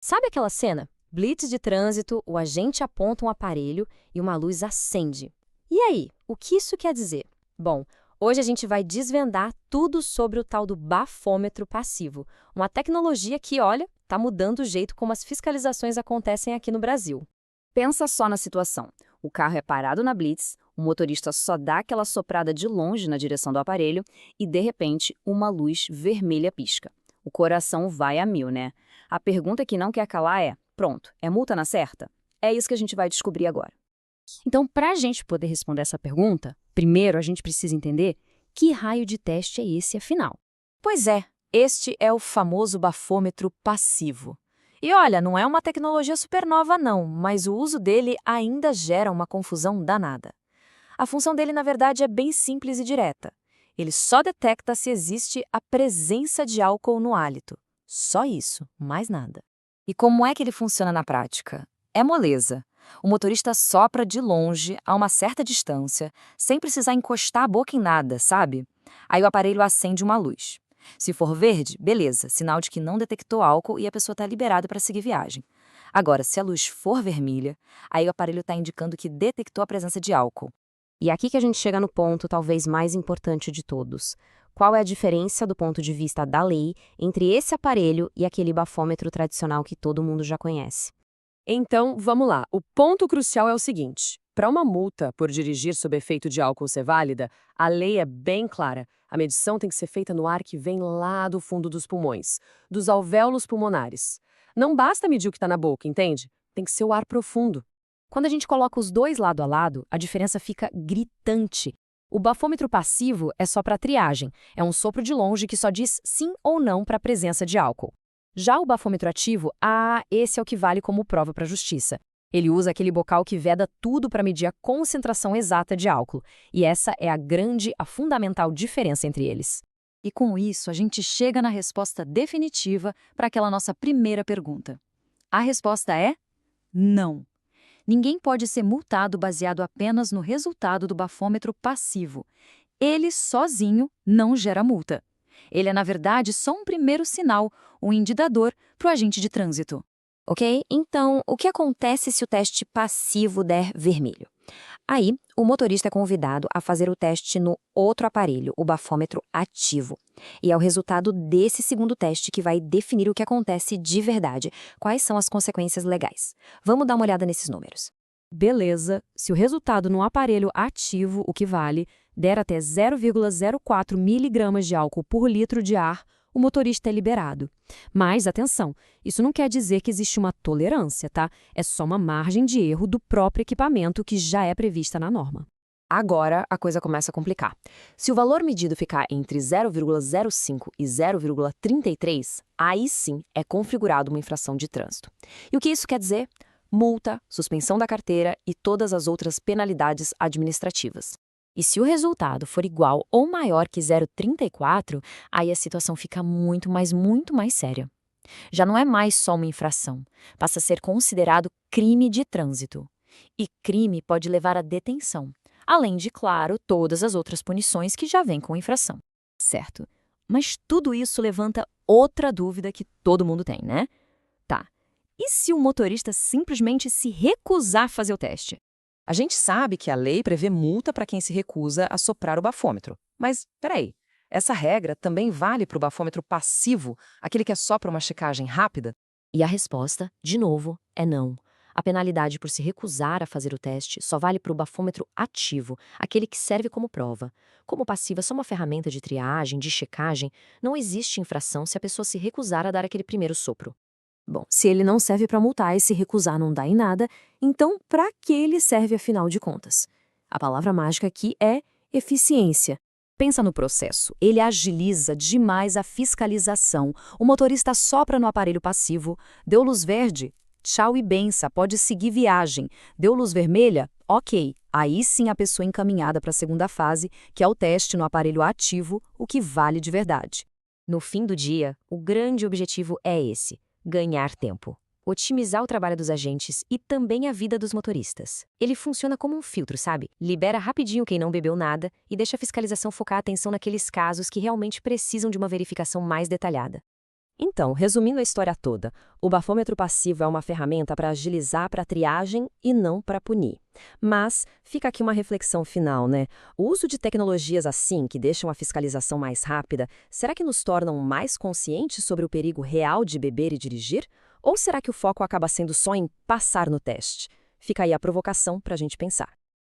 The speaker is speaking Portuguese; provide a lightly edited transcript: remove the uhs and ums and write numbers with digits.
Sabe aquela cena? Blitz de trânsito, o agente aponta um aparelho e uma luz acende. E aí, o que isso quer dizer? Bom, hoje a gente vai desvendar tudo sobre o tal do bafômetro passivo, uma tecnologia que, olha, está mudando o jeito como as fiscalizações acontecem aqui no Brasil. Pensa só na situação. O carro é parado na blitz, o motorista só dá aquela soprada de longe na direção do aparelho e, de repente, uma luz vermelha pisca. O coração vai a mil, né? A pergunta que não quer calar é: pronto, é multa na certa? É isso que a gente vai descobrir agora. Então, para a gente poder responder essa pergunta, primeiro a gente precisa entender que raio de teste é esse afinal. Pois é, este é o famoso bafômetro passivo. E olha, não é uma tecnologia super nova não, mas o uso dele ainda gera uma confusão danada. A função dele, na verdade, é bem simples e direta. Ele só detecta se existe a presença de álcool no hálito. Só isso, mais nada. E como é que ele funciona na prática? É moleza. O motorista sopra de longe, a uma certa distância, sem precisar encostar a boca em nada, sabe? Aí o aparelho acende uma luz. Se for verde, beleza, sinal de que não detectou álcool e a pessoa está liberada para seguir viagem. Agora, se a luz for vermelha, aí o aparelho está indicando que detectou a presença de álcool. E é aqui que a gente chega no ponto talvez mais importante de todos. Qual é a diferença do ponto de vista da lei entre esse aparelho e aquele bafômetro tradicional que todo mundo já conhece? Então, vamos lá. O ponto crucial é o seguinte: para uma multa por dirigir sob efeito de álcool ser válida, a lei é bem clara. A medição tem que ser feita no ar que vem lá do fundo dos pulmões, dos alvéolos pulmonares. Não basta medir o que está na boca, entende? Tem que ser o ar profundo. Quando a gente coloca os dois lado a lado, a diferença fica gritante. O bafômetro passivo é só para triagem, é um sopro de longe que só diz sim ou não para a presença de álcool. Já o bafômetro ativo, esse é o que vale como prova para a justiça. Ele usa aquele bocal que veda tudo para medir a concentração exata de álcool, e essa é a fundamental diferença entre eles. E com isso, a gente chega na resposta definitiva para aquela nossa primeira pergunta. A resposta é não. Ninguém pode ser multado baseado apenas no resultado do bafômetro passivo. Ele sozinho não gera multa. Ele é, na verdade, só um primeiro sinal, um indicador para o agente de trânsito. Ok? Então, o que acontece se o teste passivo der vermelho? Aí, o motorista é convidado a fazer o teste no outro aparelho, o bafômetro ativo. E é o resultado desse segundo teste que vai definir o que acontece de verdade, quais são as consequências legais. Vamos dar uma olhada nesses números. Beleza, se o resultado no aparelho ativo, o que vale, der até 0,04 miligramas de álcool por litro de ar, o motorista é liberado. Mas, atenção, isso não quer dizer que existe uma tolerância, tá? É só uma margem de erro do próprio equipamento que já é prevista na norma. Agora, a coisa começa a complicar. Se o valor medido ficar entre 0,05 e 0,33, aí sim é configurado uma infração de trânsito. E o que isso quer dizer? Multa, suspensão da carteira e todas as outras penalidades administrativas. E se o resultado for igual ou maior que 0,34, aí a situação fica muito mais séria. Já não é mais só uma infração, passa a ser considerado crime de trânsito. E crime pode levar à detenção, além de, claro, todas as outras punições que já vêm com a infração. Certo, mas tudo isso levanta outra dúvida que todo mundo tem, né? Tá, e se o motorista simplesmente se recusar a fazer o teste? A gente sabe que a lei prevê multa para quem se recusa a soprar o bafômetro. Mas, peraí, essa regra também vale para o bafômetro passivo, aquele que é só para uma checagem rápida? E a resposta, de novo, é não. A penalidade por se recusar a fazer o teste só vale para o bafômetro ativo, aquele que serve como prova. Como passiva é só uma ferramenta de triagem, de checagem, não existe infração se a pessoa se recusar a dar aquele primeiro sopro. Bom, se ele não serve para multar e se recusar não dá em nada, então para que ele serve afinal de contas? A palavra mágica aqui é eficiência. Pensa no processo. Ele agiliza demais a fiscalização. O motorista sopra no aparelho passivo, deu luz verde, tchau e benção, pode seguir viagem. Deu luz vermelha? Ok. Aí sim a pessoa encaminhada para a segunda fase, que é o teste no aparelho ativo, o que vale de verdade. No fim do dia, o grande objetivo é esse: ganhar tempo, otimizar o trabalho dos agentes e também a vida dos motoristas. Ele funciona como um filtro, sabe? Libera rapidinho quem não bebeu nada e deixa a fiscalização focar a atenção naqueles casos que realmente precisam de uma verificação mais detalhada. Então, resumindo a história toda, o bafômetro passivo é uma ferramenta para agilizar para a triagem e não para punir. Mas fica aqui uma reflexão final, né? O uso de tecnologias assim, que deixam a fiscalização mais rápida, será que nos tornam mais conscientes sobre o perigo real de beber e dirigir? Ou será que o foco acaba sendo só em passar no teste? Fica aí a provocação para a gente pensar.